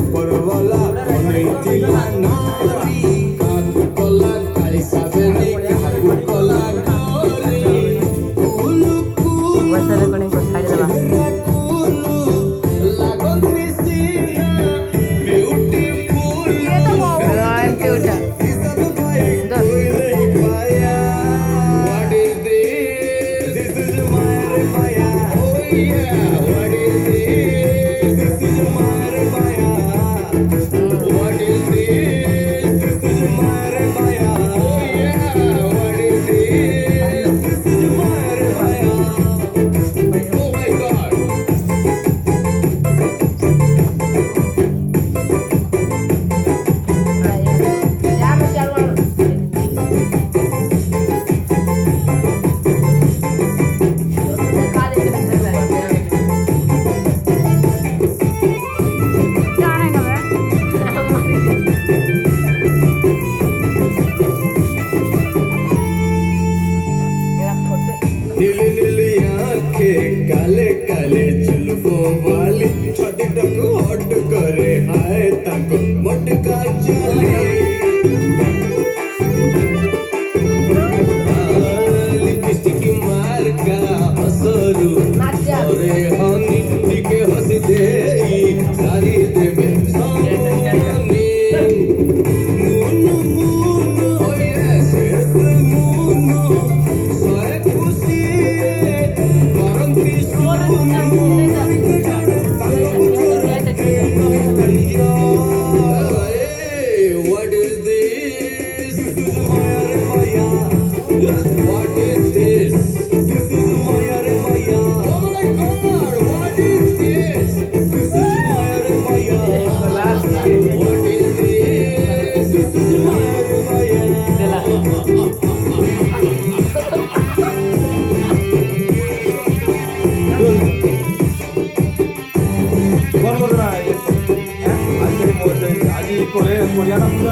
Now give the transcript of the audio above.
উপরওয়ালা অনেক দিলা নারী কাকু কলা কালি সাবেরি কাকু কলা কালি কুলু কুলু কুলু লাগন দিছি beautiful What is this? This is my fire. Oh yeah. What is this? This is my fire. What is this? This is my fire. Oh yeah. What is this? This is my fire. Oh my God. नीली नीली आंखें काले काले जुल्फों वाली छोटी टंग hot करे हाय तक मटका चाली लिपस्टिक मार का असरू अरे हनी दिखे हंसी दे सारी दे में सोनी मुनु मुनु oh yes yes मुनु सोए खुशी गरम की What is this? This is my fire. What is this? This is my fire. Oh my God! What is this? This is my fire. What is this? This is my বর্বরা আজকের মধ্যে আজ করে পরিয়ানা পূজা